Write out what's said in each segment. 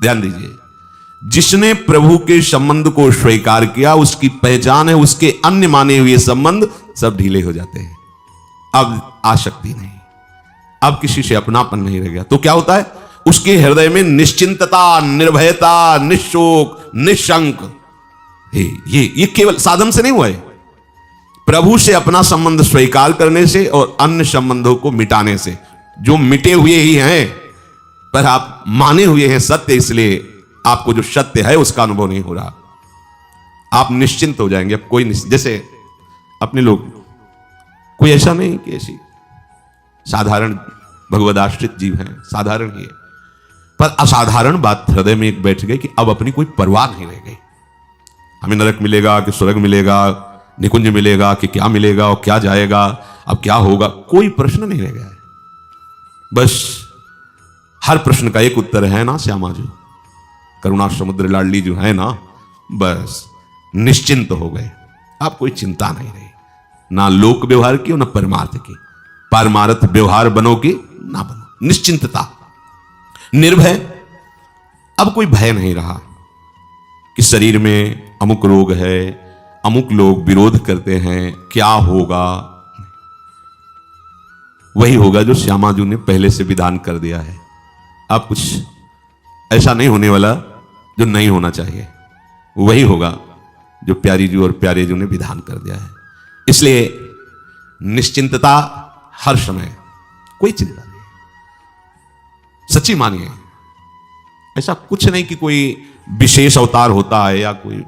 ध्यान दीजिए, जिसने प्रभु के संबंध को स्वीकार किया उसकी पहचान है उसके अन्य माने हुए संबंध सब ढीले हो जाते हैं। अब आसक्ति नहीं, अब किसी से अपनापन नहीं रह गया। तो क्या होता है, उसके हृदय में निश्चिंतता, निर्भयता, निशोक, निशंक। ये केवल साधन से नहीं हुआ है, प्रभु से अपना संबंध स्वीकार करने से और अन्य संबंधों को मिटाने से। जो मिटे हुए ही हैं पर आप माने हुए हैं सत्य, इसलिए आपको जो सत्य है उसका अनुभव नहीं हो रहा। आप निश्चिंत हो जाएंगे। अब कोई जैसे अपने लोग, कोई ऐसा नहीं कि ऐसी साधारण भगवदाश्रित जीव हैं, साधारण ही है, पर असाधारण बात हृदय में एक बैठ गई कि अब अपनी कोई परवाह नहीं रह गई। हमें नरक मिलेगा कि स्वर्ग मिलेगा, निकुंज मिलेगा कि क्या मिलेगा और क्या जाएगा, अब क्या होगा, कोई प्रश्न नहीं रह गया है। बस हर प्रश्न का एक उत्तर है ना, श्यामा जी करुणा समुद्र लाडली जो है ना, बस निश्चिंत हो गए। अब कोई चिंता नहीं रही, ना लोक व्यवहार की और ना परमार्थ की। परमार्थ व्यवहार बनो कि ना बनो, निश्चिंतता, निर्भय। अब कोई भय नहीं रहा कि शरीर में अमुक रोग है, अमुक लोग विरोध करते हैं, क्या होगा। वही होगा जो श्यामा जी ने पहले से विधान कर दिया है। अब कुछ ऐसा नहीं होने वाला जो नहीं होना चाहिए, वही होगा जो प्यारी जी और प्यारे जी ने विधान कर दिया है। इसलिए निश्चिंतता हर समय, कोई चिंता नहीं। सच्ची मानिए, ऐसा कुछ नहीं कि कोई विशेष अवतार होता है या कोई,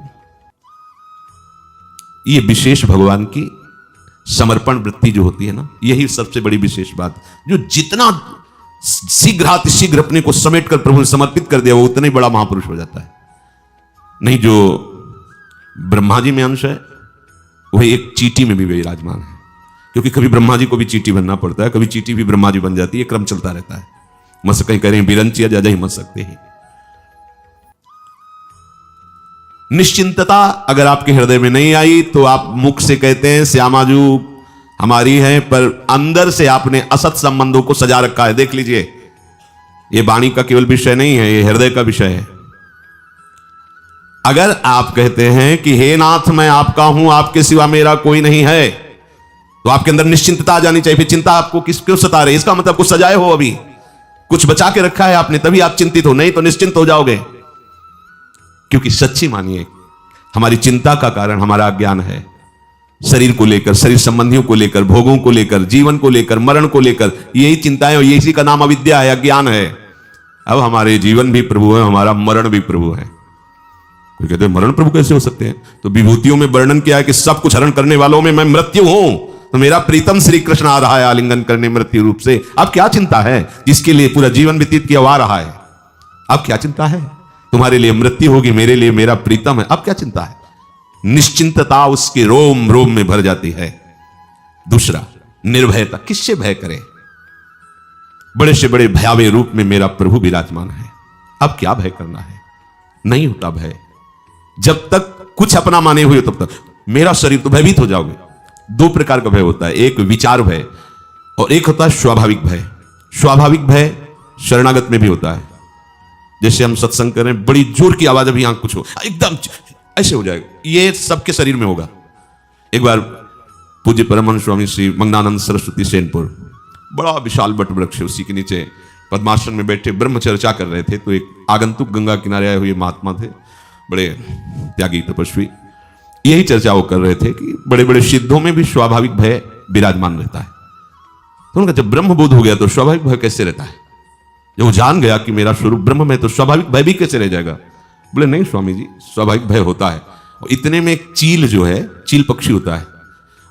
ये विशेष भगवान की समर्पण वृत्ति जो होती है ना, यही सबसे बड़ी विशेष बात। जो जितना शीघ्र अपने को समेट कर प्रभु ने समर्पित कर दिया, वो उतना ही बड़ा महापुरुष हो जाता है। नहीं, जो ब्रह्मा जी में अंश है वही एक चींटी में भी विराजमान है, क्योंकि कभी ब्रह्मा जी को भी चींटी बनना पड़ता है, कभी चींटी भी ब्रह्मा जी बन जाती है, क्रम चलता रहता है। मत कहीं करें बिरंचिया जा ही मत सकते ही। निश्चिंतता अगर आपके हृदय में नहीं आई तो आप मुख से कहते हैं श्यामाजू हमारी है, पर अंदर से आपने असत संबंधों को सजा रखा है। देख लीजिए, यह वाणी का केवल विषय नहीं है, यह हृदय का विषय है। अगर आप कहते हैं कि हे नाथ मैं आपका हूं, आपके सिवा मेरा कोई नहीं है, तो आपके अंदर निश्चिंतता आ जानी चाहिए। फिर चिंता आपको क्यों सता रही? इसका मतलब कुछ सजाए हो, अभी कुछ बचा के रखा है आपने, तभी आप चिंतित हो, नहीं तो निश्चिंत हो जाओगे। क्योंकि सच्ची मानिए, हमारी चिंता का कारण हमारा अज्ञान है। शरीर को लेकर, शरीर संबंधियों को लेकर, भोगों को लेकर, जीवन को लेकर, मरण को लेकर, यही चिंताएं, और इसी का नाम अविद्या है, अज्ञान है। अब हमारे जीवन भी प्रभु है, हमारा मरण भी प्रभु है। कोई कहते हैं मरण प्रभु कैसे हो सकते हैं? तो विभूतियों में वर्णन किया है कि सब कुछ हरण करने वालों में मैं मृत्यु हूं, तो मेरा प्रीतम श्री कृष्ण आ रहा है आलिंगन करने मृत्यु रूप से। अब क्या चिंता है? जिसके लिए पूरा जीवन व्यतीत किया आ रहा है, अब क्या चिंता है? तुम्हारे लिए मृत्यु होगी, मेरे लिए मेरा प्रीतम है, अब क्या चिंता है? निश्चिंतता उसके रोम रोम में भर जाती है। दूसरा, निर्भयता। किससे भय करे? बड़े से बड़े भयावह रूप में मेरा प्रभु विराजमान है, अब क्या भय करना है? नहीं होता भय। जब तक कुछ अपना माने हुए तब तक मेरा शरीर, तो भयभीत हो जाओगे। दो प्रकार का भय होता है, एक विचार भय और एक होता है स्वाभाविक भय। स्वाभाविक भय शरणागत में भी होता है। जैसे हम सत्संग करें, बड़ी जोर की आवाज, अभी यहां कुछ हो, एकदम ऐसे हो जाएगा, ये सबके शरीर में होगा। एक बार पूज्य परमहंस स्वामी श्री मंगनानंद सरस्वती सेनपुर, बड़ा विशाल वट वृक्ष है, उसी के नीचे पद्मासन में बैठे ब्रह्म चर्चा कर रहे थे। तो एक आगंतुक गंगा किनारे आए हुए महात्मा थे, बड़े त्यागी तपस्वी, यही चर्चा वो कर रहे थे कि बड़े बड़े सिद्धों में भी स्वाभाविक भय विराजमान रहता है। तो उनका जब ब्रह्म बोध हो गया तो स्वाभाविक भय कैसे रहता है? जब वो जान गया कि मेरा स्वरूप ब्रह्म में, तो स्वाभाविक भय भी कैसे रह जाएगा? बोले नहीं स्वामी जी, स्वाभाविक भय होता है। और इतने में एक चील जो है, चील पक्षी होता है,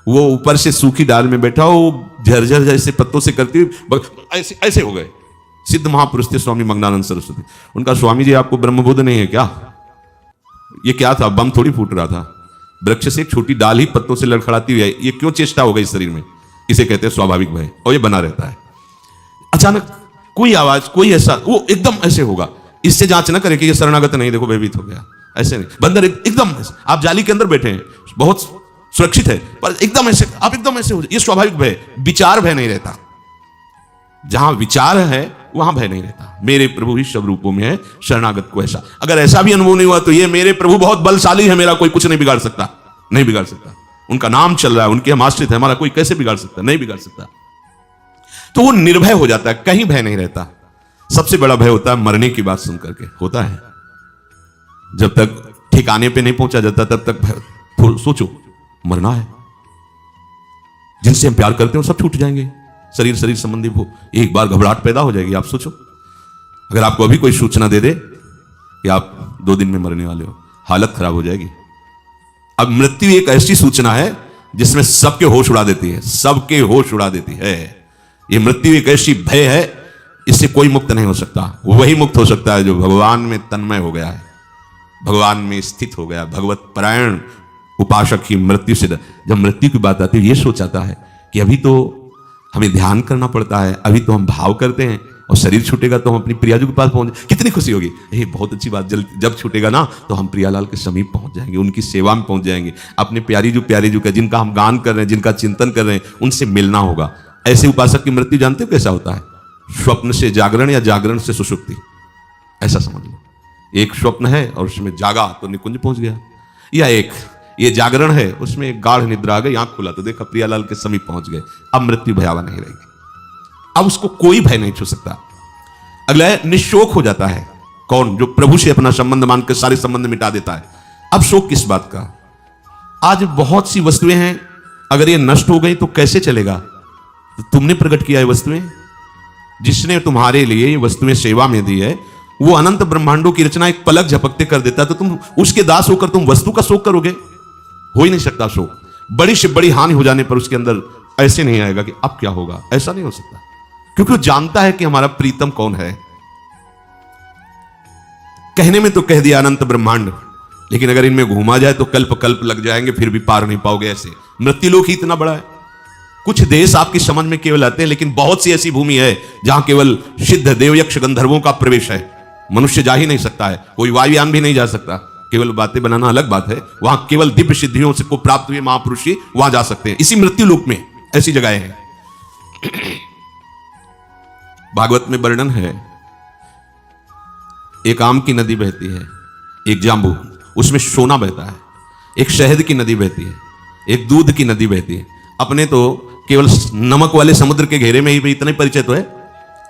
वो ऊपर से सूखी डाल में बैठा, वो झरझर जैसे पत्तों से करती हुई ऐसे ऐसे हो गए। सिद्ध महापुरुष थे स्वामी मंगनानंद सरस्वती। उनका स्वामी जी आपको ब्रह्मबोध नहीं है क्या? ये क्या था? बम थोड़ी फूट रहा था, वृक्ष से एक छोटी डाल ही पत्तों से लड़खड़ाती हुई है। ये क्यों चेष्टा हो गई शरीर में? इसे कहते हैं स्वाभाविक भय, और ये बना रहता है। अचानक कोई आवाज, कोई ऐसा, वो एकदम ऐसे होगा। इससे जांच ना करें कि ये शरणागत नहीं, देखो भयभीत हो गया, ऐसे नहीं। बंदर एकदम ऐसे, आप जाली के अंदर बैठे हैं, बहुत सुरक्षित है, पर एकदम ऐसे, आप एकदम ऐसे हो जाए, ये स्वाभाविक भय। विचार भय नहीं रहता। जहां विचार है वहां भय नहीं रहता। मेरे प्रभु ही सब रूपों में है, शरणागत को ऐसा। अगर ऐसा भी अनुभव नहीं हुआ तो ये मेरे प्रभु बहुत बलशाली है, मेरा कोई कुछ नहीं बिगाड़ सकता, नहीं बिगाड़ सकता। उनका नाम चल रहा है, उनके हम आश्रित है, हमारा कोई कैसे बिगाड़ सकता, नहीं बिगाड़ सकता। तो वो निर्भय हो जाता है, कहीं भय नहीं रहता। सबसे बड़ा भय होता है मरने की बात सुन करके, होता है। जब तक ठिकाने पे नहीं पहुंचा जाता तब तक भय। सोचो, मरना है, जिनसे हम प्यार करते हैं सब छूट जाएंगे, शरीर संबंधी वो एक बार घबराहट पैदा हो जाएगी। आप सोचो, अगर आपको अभी कोई सूचना दे दे कि आप 2 दिन में मरने वाले हो, हालत खराब हो जाएगी। अब मृत्यु एक ऐसी सूचना है जिसमें सबके होश उड़ा देती है, सबके होश उड़ा देती है। ये मृत्यु एक ऐसी भय है, इससे कोई मुक्त नहीं हो सकता। वही मुक्त हो सकता है जो भगवान में तन्मय हो गया है, भगवान में स्थित हो गया। भगवत परायण उपासक ही मृत्यु से, जब मृत्यु की बात आती है ये सोच आता है कि अभी तो हमें ध्यान करना पड़ता है, अभी तो हम भाव करते हैं, और शरीर छूटेगा तो हम अपनी प्रियाजू के पास पहुंच, कितनी खुशी होगी। ये बहुत अच्छी बात, जब छूटेगा ना तो हम प्रियालाल के समीप पहुंच जाएंगे, उनकी सेवा में पहुंच जाएंगे, अपने प्यारीजू का जिनका हम गान कर रहे हैं, जिनका चिंतन कर रहे हैं, उनसे मिलना होगा। ऐसे उपासक की मृत्यु जानते हो कैसा होता है? स्वप्न से जागरण या जागरण से सुषुप्ति, ऐसा समझ लो। एक स्वप्न है और उसमें जागा तो निकुंज पहुंच गया, या एक ये जागरण है उसमें एक गाढ़ निद्रा आ गई, आंख खुला तो देखा प्रियालाल के समीप पहुंच गए। अब मृत्यु भयावह नहीं रहेगी, अब उसको कोई भय नहीं छू सकता। अगला है निशोक हो जाता है। कौन? जो प्रभु से अपना संबंध मान के सारे संबंध मिटा देता है। अब शोक किस बात का? आज बहुत सी वस्तुएं हैं, अगर ये नष्ट हो गई तो कैसे चलेगा? तो तुमने प्रकट किया है वस्तुएं, जिसने तुम्हारे लिए ये वस्तुएं सेवा में दी है, वो अनंत ब्रह्मांडों की रचना एक पलक झपकते कर देता है, तो तुम उसके दास होकर तुम वस्तु का शोक करोगे? हो ही नहीं सकता शोक। बड़ी से बड़ी हानि हो जाने पर उसके अंदर ऐसे नहीं आएगा कि अब क्या होगा, ऐसा नहीं हो सकता, क्योंकि वो जानता है कि हमारा प्रीतम कौन है। कहने में तो कह दिया अनंत ब्रह्मांड, लेकिन अगर इनमें घूमा जाए तो कल्प कल्प लग जाएंगे, फिर भी पार नहीं पाओगे। ऐसे मृत्युलोक ही इतना बड़ा है। कुछ देश आपकी समझ में केवल आते हैं, लेकिन बहुत सी ऐसी भूमि है जहां केवल सिद्ध देव यक्ष गंधर्वों का प्रवेश है, मनुष्य जा ही नहीं सकता है, कोई वायुयान भी नहीं जा सकता। केवल बातें बनाना अलग बात है, वहां केवल दिव्य सिद्धियों से को प्राप्त हुए महापुरुष ही वहां जा सकते हैं। इसी मृत्युलोक में ऐसी जगहें हैं। भागवत में वर्णन है, एक आम की नदी बहती है, एक जांबू, उसमें सोना बहता है, एक शहद की नदी बहती है, एक दूध की नदी बहती है। अपने तो केवल नमक वाले समुद्र के घेरे में ही इतने परिचय तो है,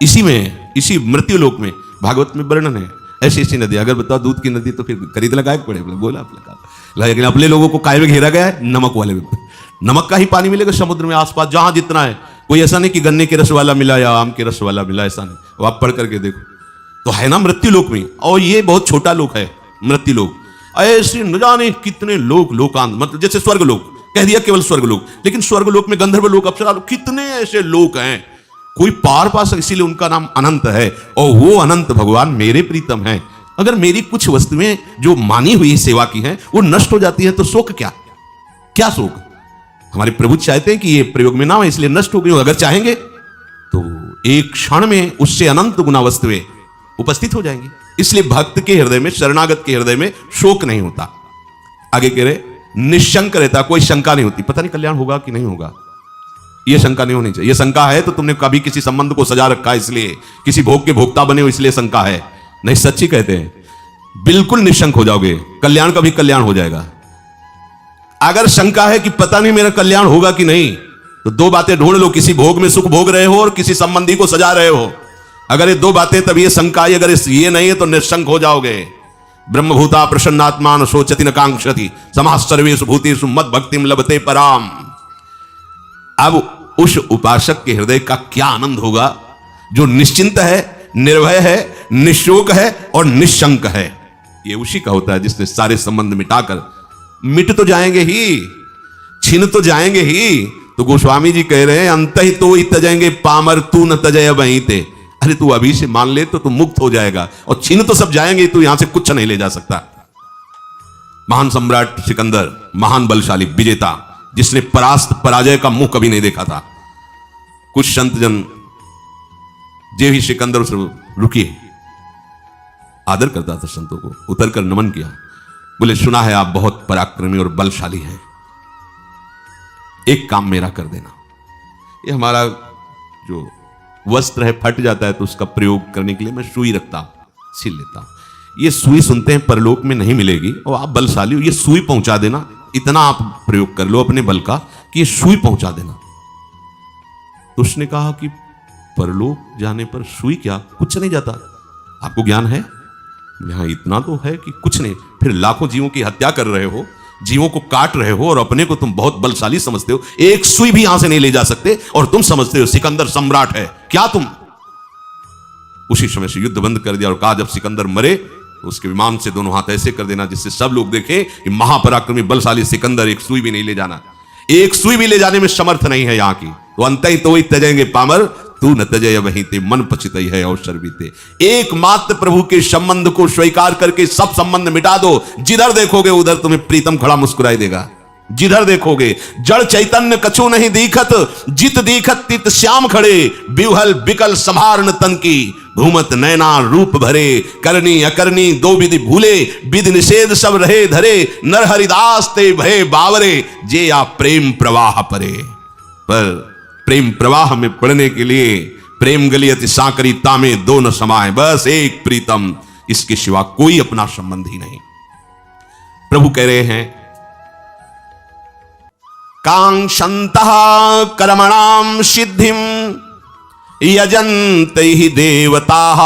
इसी में, इसी मृत्युलोक में भागवत में वर्णन है ऐसी ऐसी नदी। अगर बताओ दूध की नदी तो फिर खरीद लगाए पड़े, बोला आप लगा, लेकिन अपने लोगों को काय में घेरा गया है नमक वाले में। नमक का ही पानी मिलेगा समुद्र में आसपास जहां जितना है। कोई ऐसा नहीं कि गन्ने के रस वाला मिला या आम के रस वाला मिला, ऐसा नहीं। वो आप पढ़ करके देखो तो है ना मृत्युलोक में। और ये बहुत छोटा लोक है मृत्युलोक, ऐसे न जाने कितने लोग, लोकांत, मतलब जैसे स्वर्ग लोक कह दिया केवल स्वर्ग लोक, लेकिन स्वर्ग लोक में गंधर्व लोक, अप्सरा लोक, कितने ऐसे लोक हैं, कोई पार पा सके, इसीलिए उनका नाम अनंत है। और वो अनंत भगवान मेरे प्रीतम है। अगर मेरी कुछ वस्तुएं जो मानी हुई सेवा की हैं वो नष्ट हो जाती है तो शोक क्या? क्या शोक? हमारे प्रभु चाहते हैं कि ये प्रयोग में ना हो, इसलिए नष्ट हो गई। अगर चाहेंगे तो एक क्षण में उससे अनंत गुना वस्तुएं उपस्थित हो जाएंगी। इसलिए भक्त के हृदय में, शरणागत के हृदय में शोक नहीं होता। आगे कह रहे निशंक रहता, कोई शंका नहीं होती, पता नहीं कल्याण होगा कि नहीं होगा, यह शंका नहीं होनी चाहिए। यह शंका है तो तुमने कभी किसी संबंध को सजा रखा है, इसलिए किसी भोग के भोक्ता बने हो, इसलिए शंका है। नहीं, सच्ची कहते हैं, बिल्कुल निशंक हो जाओगे, कल्याण का भी कल्याण हो जाएगा। अगर शंका है कि पता नहीं मेरा कल्याण होगा कि नहीं, तो 2 बातें ढूंढ लो, किसी भोग में सुख भोग रहे हो और किसी संबंधी को सजा रहे हो। अगर ये 2 बातें, तब ये शंका आई, अगर ये नहीं है तो निशंक हो जाओगे। ब्रह्मभूता प्रसन्नात्मान शोचति न कांक्षति समाः सर्वेषु भूतेषु मद भक्तिम लभते पराम। अब उस उपासक के हृदय का क्या आनंद होगा जो निश्चिंत है, निर्भय है, निशोक है और निशंक है। ये उसी का होता है जिसने सारे संबंध मिटाकर, मिट तो जाएंगे ही, छिन तो जाएंगे ही। तो गोस्वामी जी कह रहे हैं, अंत ही तो तजेंगे पामर तू न तजय वहीं थे। अरे तू अभी से मान ले तो तू मुक्त हो जाएगा, और छिन तो सब जाएंगे, तू यहां से कुछ नहीं ले जा सकता। महान सम्राट सिकंदर, महान बलशाली विजेता, जिसने परास्त पराजय का मुंह कभी नहीं देखा था। कुछ संत जन जे ही सिकंदर उसे रुकिए, आदर करता था संतों को, उतरकर नमन किया, बोले सुना है आप बहुत पराक्रमी और बलशाली हैं, एक काम मेरा कर देना। ये हमारा जो वस्त्र है फट जाता है तो उसका प्रयोग करने के लिए मैं सुई रखता हूं, सिल लेता हूं। ये सुई सुनते हैं परलोक में नहीं मिलेगी और आप बलशाली हो, ये सुई पहुंचा देना, इतना आप प्रयोग कर लो अपने बल का कि ये सुई पहुंचा देना। तो उसने कहा कि परलोक जाने पर सुई क्या, कुछ नहीं जाता, आपको ज्ञान है? यहां इतना तो है कि कुछ नहीं। फिर लाखों जीवों की हत्या कर रहे हो, जीवों को काट रहे हो और अपने को तुम बहुत बलशाली समझते हो, एक सुई भी यहां से नहीं ले जा सकते और तुम समझते हो सिकंदर सम्राट है क्या तुम? उसी समय से युद्ध बंद कर दिया और कहा जब सिकंदर मरे तो उसके विमान से दोनों हाथ ऐसे कर देना जिससे सब लोग देखें कि महापराक्रमी बलशाली सिकंदर एक सुई भी नहीं ले जाना, एक सुई भी ले जाने में समर्थ नहीं है यहां की। तो अंत ही तो ही तजेंगे पामर, तू न तजय वहीं ते मन पचितई है अवसर बीते। एकमात्र प्रभु के संबंध को स्वीकार करके सब संबंध मिटा दो। जिधर देखोगे उधर तुम्हें प्रीतम खड़ा मुस्कुराई देगा, जिधर देखोगे। जड़ चैतन्य कछु नहीं दीखत, जित दीखत तित श्याम खड़े। बिवहल बिकल संभारन तन की, घूमत नैना रूप भरे। करनी अकरनी दो विधि भूले, विधि निषेध सब रहे धरे। नर हरिदास ते भय बावरे, जे या प्रेम प्रवाह परे। पर प्रेम प्रवाह में पड़ने के लिए प्रेम गली अति साकरी तामे दो न समाए, बस एक प्रीतम, इसके सिवा कोई अपना संबंध ही नहीं। प्रभु कह रहे हैं कांक्षन्तः कर्मणां सिद्धिं यजन्ते हि देवताः।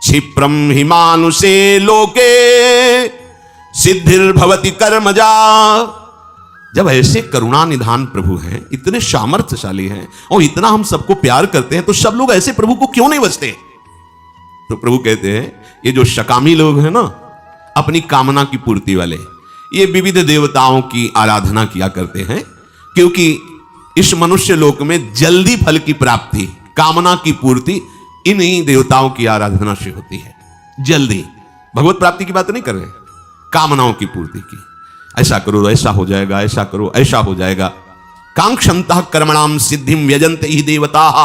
क्षिप्रं हि मानुषे लोके सिद्धिर्भवति कर्मजा। जब ऐसे करुणा निधान प्रभु हैं, इतने सामर्थ्यशाली हैं और इतना हम सबको प्यार करते हैं, तो सब लोग ऐसे प्रभु को क्यों नहीं बचते? तो प्रभु कहते हैं ये जो शकामी लोग हैं ना, अपनी कामना की पूर्ति वाले, ये विविध देवताओं की आराधना किया करते हैं, क्योंकि इस मनुष्य लोक में जल्दी फल की प्राप्ति, कामना की पूर्ति इन्हीं देवताओं की आराधना से होती है। जल्दी भगवत प्राप्ति की बात नहीं कर रहे, कामनाओं की पूर्ति की। ऐसा करो ऐसा हो जाएगा, ऐसा करो ऐसा हो जाएगा। कांक्षन्तः कर्मणां सिद्धिं व्यजन्ते हि देवताः।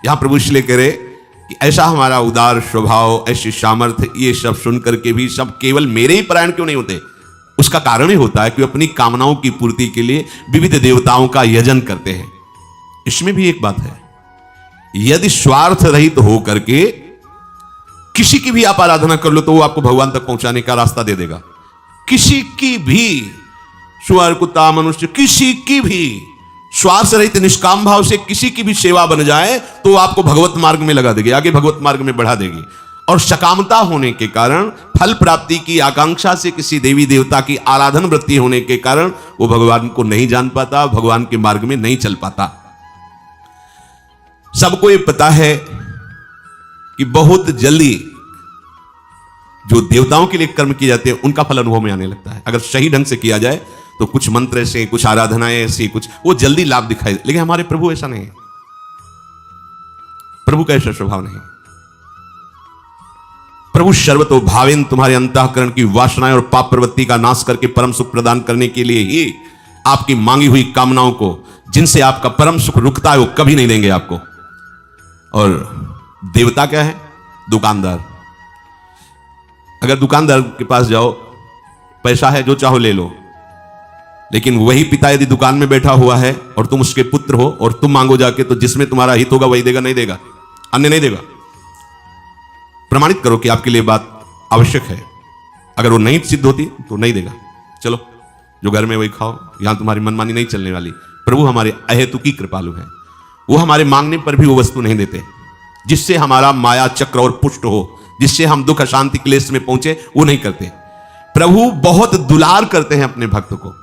यहां प्रभु इसलिए कह रहे कि ऐसा हमारा उदार स्वभाव, ऐसी सामर्थ्य, ये सब सुनकर के भी सब केवल मेरे ही परायण क्यों नहीं होते? उसका कारण ही होता है कि अपनी कामनाओं की पूर्ति के लिए विविध देवताओं का यजन करते हैं। इसमें भी एक बात है, यदि स्वार्थ रहित हो करके किसी की भी आप आराधना कर लो तो वो आपको भगवान तक पहुंचाने का रास्ता दे देगा। किसी की भी, सुअर कुत्ता मनुष्य, किसी की भी स्वार्थ रहित निष्काम भाव से किसी की भी सेवा बन जाए तो आपको भगवत मार्ग में लगा देगी, आगे भगवत मार्ग में बढ़ा देगी। और सकामता होने के कारण, फल प्राप्ति की आकांक्षा से किसी देवी देवता की आराधन वृत्ति होने के कारण वो भगवान को नहीं जान पाता, भगवान के मार्ग में नहीं चल पाता। सबको ये पता है कि बहुत जल्दी जो देवताओं के लिए कर्म किए जाते हैं उनका फल अनुभव में आने लगता है। अगर सही ढंग से किया जाए तो कुछ मंत्र ऐसे, कुछ आराधनाएं ऐसी, कुछ वो जल्दी लाभ दिखाई, लेकिन हमारे प्रभु ऐसा नहीं है। प्रभु का ऐसा स्वभाव नहीं। प्रभु सर्वतो भावेन तुम्हारे अंतःकरण की वासनाएं और पाप प्रवृत्ति का नाश करके परम सुख प्रदान करने के लिए ही आपकी मांगी हुई कामनाओं को, जिनसे आपका परम सुख रुकता है, वो कभी नहीं देंगे आपको। और देवता क्या है? दुकानदार। अगर दुकानदार के पास जाओ, पैसा है जो चाहो ले लो, लेकिन वही पिता यदि दुकान में बैठा हुआ है और तुम उसके पुत्र हो और तुम मांगो जाके, तो जिसमें तुम्हारा हित होगा वही देगा, नहीं देगा, अन्य नहीं देगा। प्रमाणित करो कि आपके लिए बात आवश्यक है। अगर वो नहीं सिद्ध होती तो नहीं देगा। चलो जो घर में वही खाओ, यहां तुम्हारी मनमानी नहीं चलने वाली। प्रभु हमारे अहेतुकी कृपालु है, वो हमारे मांगने पर भी वो वस्तु नहीं देते जिससे हमारा माया चक्र और पुष्ट हो, जिससे हम दुख अशांति क्लेश में पहुंचे, वो नहीं करते। प्रभु बहुत दुलार करते हैं अपने भक्त को।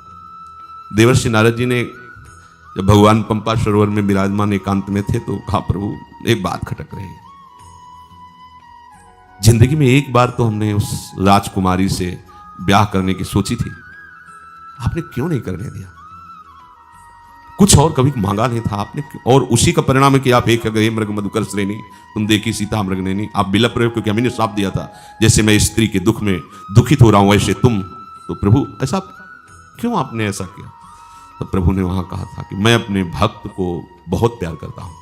देवर्षि नारद जी ने जब भगवान पंपा सरोवर में विराजमान एकांत में थे तो कहा, प्रभु एक बात खटक रही है, जिंदगी में एक बार तो हमने उस राजकुमारी से ब्याह करने की सोची थी, आपने क्यों नहीं करने दिया? कुछ और कभी मांगा नहीं था आपने, और उसी का परिणाम है कि आप एक गए मृग मधुकर श्रेणी, तुम देखी सीता मृग नैनी। आप बिलप रहे हो क्योंकि हमने श्राप दिया था, जैसे मैं स्त्री के दुख में दुखित हो रहा हूं वैसे तुम। तो प्रभु ऐसा क्यों आपने ऐसा किया? तो प्रभु ने वहां कहा था कि मैं अपने भक्त को बहुत प्यार करता हूं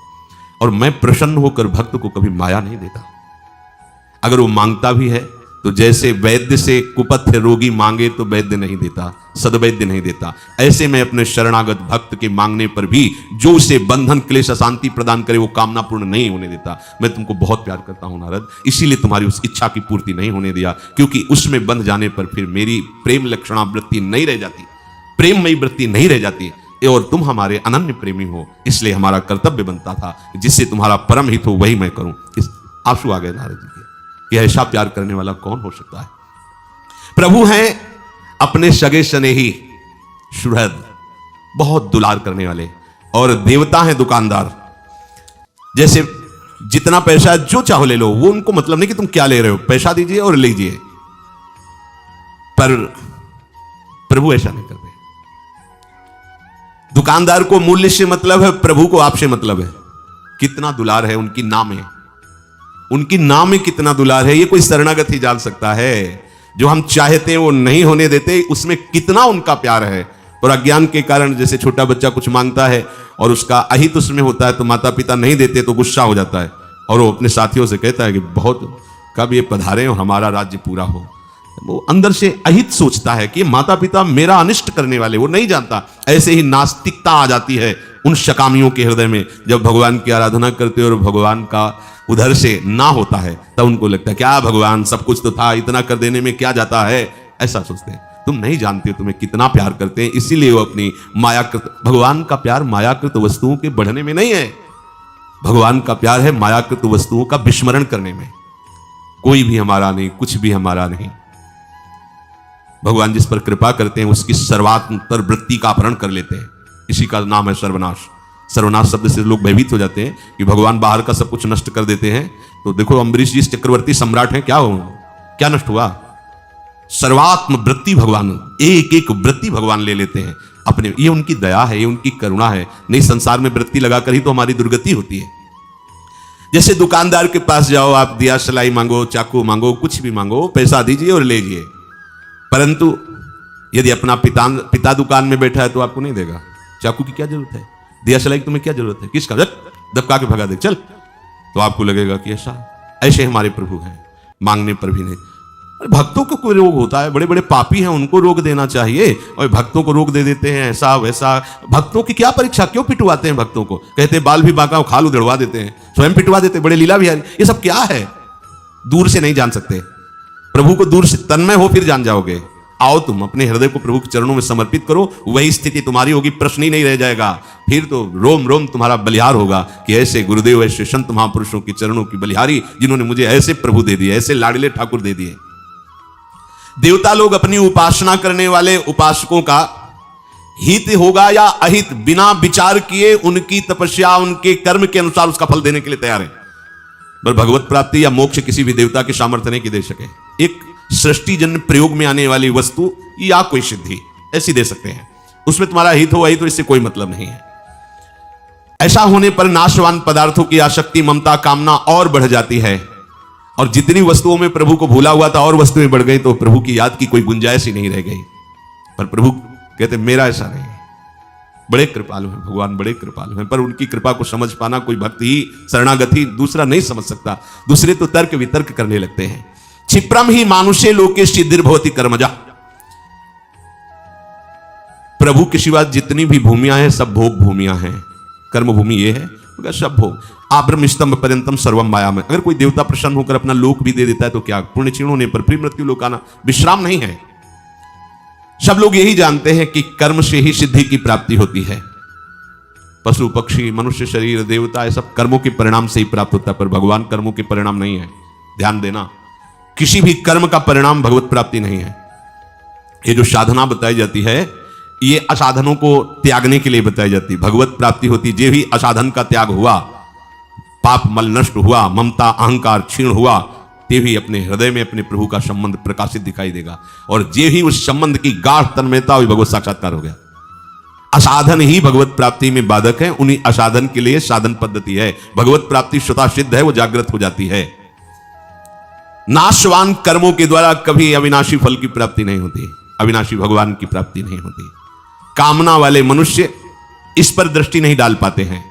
और मैं प्रसन्न होकर भक्त को कभी माया नहीं देता। अगर वो मांगता भी है तो जैसे वैद्य से कुपथ्य रोगी मांगे तो वैद्य नहीं देता, सदवैद्य नहीं देता, ऐसे मैं अपने शरणागत भक्त के मांगने पर भी जो उसे बंधन क्लेश अशांति प्रदान करे वो कामना पूर्ण नहीं होने देता। मैं तुमको बहुत प्यार करता हूं नारद, इसीलिए तुम्हारी उस इच्छा की पूर्ति नहीं होने दिया, क्योंकि उसमें बंध जाने पर फिर मेरी प्रेम लक्षणा वृत्ति नहीं रह जाती, प्रेममयी वृत्ति नहीं रह जाती, और तुम हमारे अनन्य प्रेमी हो, इसलिए हमारा कर्तव्य बनता था जिससे तुम्हारा परम हित हो वही मैं करूं। इस आंसू आ गए नारद जी के, यह ऐसा प्यार करने वाला कौन हो सकता है। प्रभु हैं अपने सगे स्नेही सुहृद, बहुत दुलार करने वाले, और देवता हैं दुकानदार। जैसे जितना पैसा जो चाहो ले लो, वो उनको मतलब नहीं कि तुम क्या ले रहे हो, पैसा दीजिए और लीजिए, पर प्रभु ऐसा नहीं करते। दुकानदार को मूल्य से मतलब है, प्रभु को आपसे मतलब है। कितना दुलार है उनकी नाम है, उनकी नाम में कितना दुलार है, ये कोई शरणागत ही जान सकता है। जो हम चाहते हैं वो नहीं होने देते, उसमें कितना उनका प्यार है। और अज्ञान के कारण जैसे छोटा बच्चा कुछ मांगता है और उसका अहित उसमें होता है, तो माता पिता नहीं देते तो गुस्सा हो जाता है, और वो अपने साथियों से कहता है कि बहुत कब ये पधारे और हमारा राज्य पूरा हो। वो अंदर से अहित सोचता है कि माता पिता मेरा अनिष्ट करने वाले, वो नहीं जानता। ऐसे ही नास्तिकता आ जाती है उन शकामियों के हृदय में, जब भगवान की आराधना करते और भगवान का उधर से ना होता है, तब उनको लगता है क्या भगवान, सब कुछ तो था, इतना कर देने में क्या जाता है, ऐसा सोचते हैं। तुम नहीं जानते हो तुम्हें कितना प्यार करते हैं, इसीलिए वो अपनी मायाकृत, भगवान का प्यार मायाकृत वस्तुओं के बढ़ने में नहीं है, भगवान का प्यार है मायाकृत वस्तुओं का विस्मरण करने में। कोई भी हमारा नहीं, कुछ भी हमारा नहीं। भगवान जिस पर कृपा करते हैं उसकी सर्वात्मतर वृत्ति का अपहरण कर लेते हैं, इसी का नाम है सर्वनाश। सर्वनाश शब्द से लोग भयभीत हो जाते हैं कि भगवान बाहर का सब कुछ नष्ट कर देते हैं। तो देखो अम्बरीश जी चक्रवर्ती सम्राट हैं, क्या नष्ट हुआ? सर्वात्म वृत्ति भगवान, एक एक वृत्ति भगवान ले लेते हैं अपने। ये उनकी दया है, ये उनकी करुणा है। नहीं, संसार में वृत्ति लगाकर ही तो हमारी दुर्गति होती है। जैसे दुकानदार के पास जाओ, आप दिया सलाई मांगो, चाकू मांगो, कुछ भी मांगो, पैसा दीजिए और लीजिए, परंतु यदि अपना पिता दुकान में बैठा है तो आपको नहीं देगा। चाकू की क्या जरूरत है, दिया सलाई की तुम्हें क्या जरूरत है, किसका, दबका के भगा दे चल, तो आपको लगेगा कि ऐसे हमारे प्रभु हैं, मांगने पर भी नहीं। भक्तों को कोई रोग होता है, बड़े बड़े पापी हैं, उनको रोग देना चाहिए, और भक्तों को रोग दे देते हैं ऐसा वैसा। भक्तों की क्या परीक्षा, क्यों पिटवाते हैं भक्तों को? कहते हैं बाल भी बांका, खाल उधड़वा देते हैं, स्वयं पिटवा देते, बड़े लीला बिहारी। ये सब क्या है? दूर से नहीं जान सकते प्रभु को, दूर से तन्मय हो फिर जान जाओगे। आओ तुम अपने हृदय को प्रभु के चरणों में समर्पित करो, वही स्थिति तुम्हारी होगी, प्रश्न ही नहीं रह जाएगा। फिर तो रोम रोम तुम्हारा बलिहार होगा कि ऐसे गुरुदेव, ऐसे संत महापुरुषों के चरणों की बलिहारी, जिन्होंने मुझे ऐसे प्रभु दे दिए, ऐसे लाडले ठाकुर दे दिए। देवता लोग अपनी उपासना करने वाले उपासकों का हित होगा या अहित, बिना विचार किए उनकी तपस्या, उनके कर्म के अनुसार उसका फल देने के लिए तैयार है। पर भगवत प्राप्ति या मोक्ष किसी भी देवता के सामर्थ्य नहीं कि दे सके। एक सृष्टि जन्य प्रयोग में आने वाली वस्तु या कोई सिद्धि ऐसी दे सकते हैं, उसमें तुम्हारा हित हो तो इससे कोई मतलब नहीं है। ऐसा होने पर नाशवान पदार्थों की आसक्ति, ममता, कामना और बढ़ जाती है, और जितनी वस्तुओं में प्रभु को भूला हुआ था और वस्तुएं बढ़ गई, तो प्रभु की याद की कोई गुंजाइश ही नहीं रह गई। पर प्रभु कहते मेरा ऐसा नहीं, बड़े कृपालु हैं भगवान, बड़े कृपालु हैं, पर उनकी कृपा को समझ पाना कोई भक्त ही, शरणागत ही, दूसरा नहीं समझ सकता। दूसरे तो तर्क वितर्क करने लगते हैं। क्षिप्रम ही मानुषे लोके सिद्धिर्भवति कर्मजा। प्रभु के सिवा जितनी भी भूमियां हैं सब भोग भूमियां हैं। कर्म भूमि ये है, सब भोग। आब्रह्म स्तंभ पर्यंतम सर्वम माया में। अगर कोई देवता प्रसन्न होकर अपना लोक भी दे देता है तो क्या, पुण्य क्षीण होने पर फिर मृत्यु लोक आना विश्राम नहीं है। सब लोग यही जानते हैं कि कर्म से ही सिद्धि की प्राप्ति होती है। पशु पक्षी, मनुष्य शरीर, देवता, ये सब कर्मों के परिणाम से ही प्राप्त होता है, पर भगवान कर्मों के परिणाम नहीं है। ध्यान देना, किसी भी कर्म का परिणाम भगवत प्राप्ति नहीं है। ये जो साधना बताई जाती है, ये असाधनों को त्यागने के लिए बताई जाती है। भगवत प्राप्ति होती जे भी असाधन का त्याग हुआ, पाप मल नष्ट हुआ, ममता अहंकार क्षीण हुआ, ते भी अपने हृदय में अपने प्रभु का संबंध प्रकाशित दिखाई देगा, और जे ही उस संबंध की गाढ़ तन्मयता हुई, भगवत साक्षात्कार हो गया। असाधन ही भगवत प्राप्ति में बाधक है, उन्हीं असाधन के लिए साधन पद्धति है। भगवत प्राप्ति स्वतः सिद्ध है, वो जागृत हो जाती है। नाशवान कर्मों के द्वारा कभी अविनाशी फल की प्राप्ति नहीं होती, अविनाशी भगवान की प्राप्ति नहीं होती। कामना वाले मनुष्य इस पर दृष्टि नहीं डाल पाते हैं।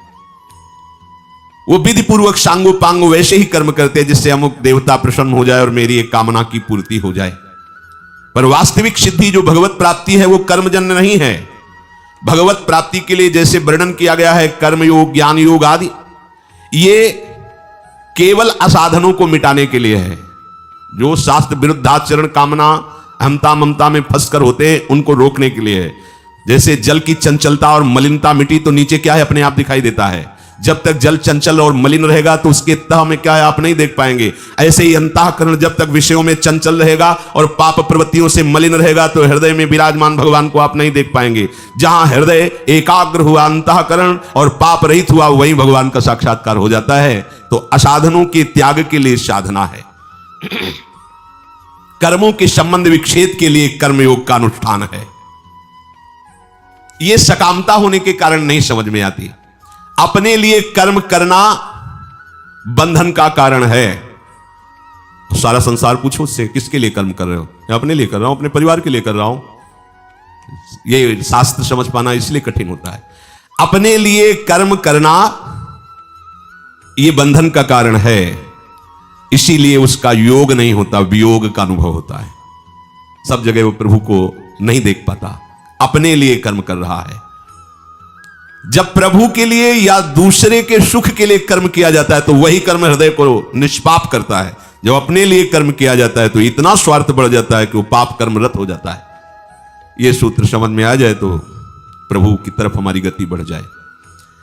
वो विधि पूर्वक सांगो पांगो वैसे ही कर्म करते हैं जिससे अमुक देवता प्रसन्न हो जाए और मेरी एक कामना की पूर्ति हो जाए। पर वास्तविक सिद्धि जो भगवत प्राप्ति है वो कर्मजन्य नहीं है। भगवत प्राप्ति के लिए जैसे वर्णन किया गया है कर्म योग ज्ञान योग आदि, ये केवल असाधनों को मिटाने के लिए है। जो शास्त्र विरुद्धाचरण कामना अहमता ममता में फंसकर होते हैं उनको रोकने के लिए है। जैसे जल की चंचलता और मलिनता मिटी तो नीचे क्या है अपने आप दिखाई देता है। जब तक जल चंचल और मलिन रहेगा तो उसके तह में क्या है आप नहीं देख पाएंगे। ऐसे ही अंतःकरण जब तक विषयों में चंचल रहेगा और पाप प्रवृत्तियों से मलिन रहेगा तो हृदय में विराजमान भगवान को आप नहीं देख पाएंगे। जहां हृदय एकाग्र हुआ अंतःकरण और पाप रहित हुआ वहीं भगवान का साक्षात्कार हो जाता है। तो असाधनों के त्याग के लिए साधना है, कर्मों के संबंध विच्छेद के लिए कर्मयोग का अनुष्ठान है। यह सकामता होने के कारण नहीं समझ में आती। अपने लिए कर्म करना बंधन का कारण है। सारा संसार पूछो उससे किसके लिए कर्म कर रहे हो? मैं अपने लिए कर रहा हूं, अपने परिवार के लिए कर रहा हूं। यह शास्त्र समझ पाना इसलिए कठिन होता है। अपने लिए कर्म करना यह बंधन का कारण है, इसीलिए उसका योग नहीं होता, वियोग का अनुभव होता है। सब जगह वो प्रभु को नहीं देख पाता, अपने लिए कर्म कर रहा है। जब प्रभु के लिए या दूसरे के सुख के लिए कर्म किया जाता है तो वही कर्म हृदय को निष्पाप करता है। जब अपने लिए कर्म किया जाता है तो इतना स्वार्थ बढ़ जाता है कि वो पाप कर्मरत हो जाता है। यह सूत्र समझ में आ जाए तो प्रभु की तरफ हमारी गति बढ़ जाए।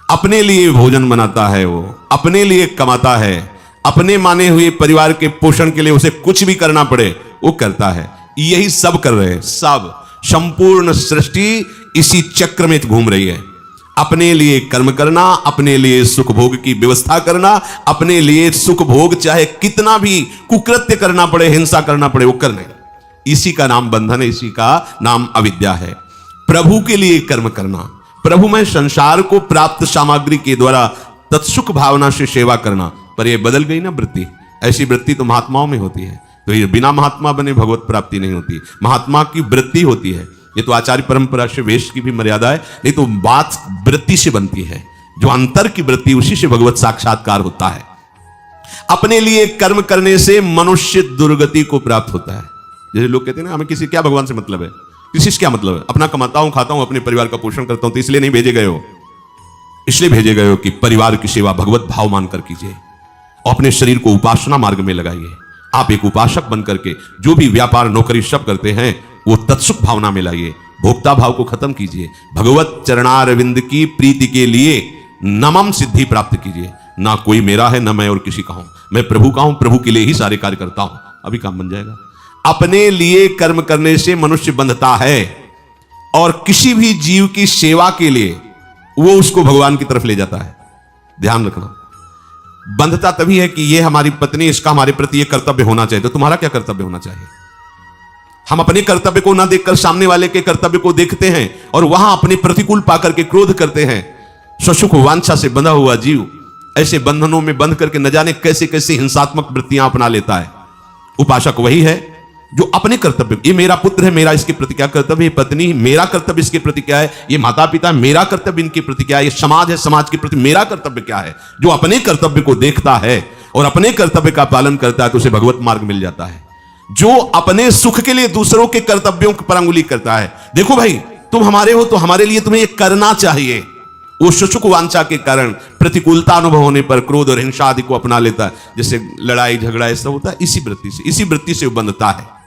अपने लिए भोजन बनाता है, वो अपने लिए कमाता है, अपने माने हुए परिवार के पोषण के लिए उसे कुछ भी करना पड़े वो करता है। यही सब कर रहे हैं, सब संपूर्ण सृष्टि इसी चक्र में घूम रही है। अपने लिए कर्म करना, अपने लिए सुख भोग की व्यवस्था करना, अपने लिए सुख भोग चाहे कितना भी कुकृत्य करना पड़े, हिंसा करना पड़े वो करने। इसी का नाम बंधन है, इसी का नाम अविद्या है। प्रभु के लिए कर्म करना, प्रभु में संसार को प्राप्त सामग्री के द्वारा तत्सुख भावना से सेवा करना। पर यह बदल गई ना वृत्ति। ऐसी वृत्ति तो महात्माओं में होती है, तो ये बिना महात्मा बने भगवत प्राप्ति नहीं होती। महात्मा की वृत्ति होती है। ये तो आचार्य परंपरा से वेश की भी मर्यादा है, नहीं तो बात वृत्ति से बनती है। जो अंतर की वृत्ति उसी से भगवत साक्षात्कार होता है। अपने लिए कर्म करने से मनुष्य दुर्गति को प्राप्त होता है। जैसे लोग कहते हैं ना हमें किसी क्या भगवान से मतलब है, किसी से क्या मतलब है? अपना कमाता हूं, खाता हूं, अपने परिवार का पोषण करता हूं, तो इसलिए नहीं भेजे गए हो। इसलिए भेजे गए हो कि परिवार की सेवा भगवत भाव मानकर कीजिए और अपने शरीर को उपासना मार्ग में लगाइए। आप एक उपासक बनकर के जो भी व्यापार नौकरी सब करते हैं वो तत्सुख भावना में लाइए। भोक्ता भाव को खत्म कीजिए। भगवत चरणारविंद की प्रीति के लिए नमम सिद्धि प्राप्त कीजिए। ना कोई मेरा है, ना मैं और किसी का हूं, मैं प्रभु का हूं, प्रभु के लिए ही सारे कार्य करता हूं। अभी काम बन जाएगा। अपने लिए कर्म करने से मनुष्य बंधता है और किसी भी जीव की सेवा के लिए वो उसको भगवान की तरफ ले जाता है। ध्यान रखना, बंधता तभी है कि ये हमारी पत्नी, इसका हमारे प्रति ये कर्तव्य होना चाहिए। तो तुम्हारा क्या कर्तव्य होना चाहिए? हम अपने कर्तव्य को ना देखकर सामने वाले के कर्तव्य को देखते हैं और वहां अपने प्रतिकूल पाकर के क्रोध करते हैं। स्वसुख वांछा से बंधा हुआ जीव ऐसे बंधनों में बंध करके न जाने कैसे कैसे हिंसात्मक वृत्तियां अपना लेता है। उपासक वही है जो अपने कर्तव्य, ये मेरा पुत्र है, मेरा इसके प्रति क्या कर्तव्य है, पत्नी मेरा कर्तव्य इसके प्रति क्या है, ये माता पिता मेरा कर्तव्य इनके प्रति क्या है, ये समाज है समाज के प्रति मेरा कर्तव्य क्या है। जो अपने कर्तव्य को देखता है और अपने कर्तव्य का पालन करता है तो उसे भगवत मार्ग मिल जाता है। जो अपने सुख के लिए दूसरों के कर्तव्यों पर अंगुली करता है, देखो भाई तुम हमारे हो तो हमारे लिए तुम्हें ये करना चाहिए, वो सुसुख वांछा के कारण प्रतिकूलता अनुभव होने पर क्रोध और हिंसा आदि को अपना लेता है। जैसे लड़ाई झगड़ा ऐसा होता है, इसी वृत्ति से वो बंधता है।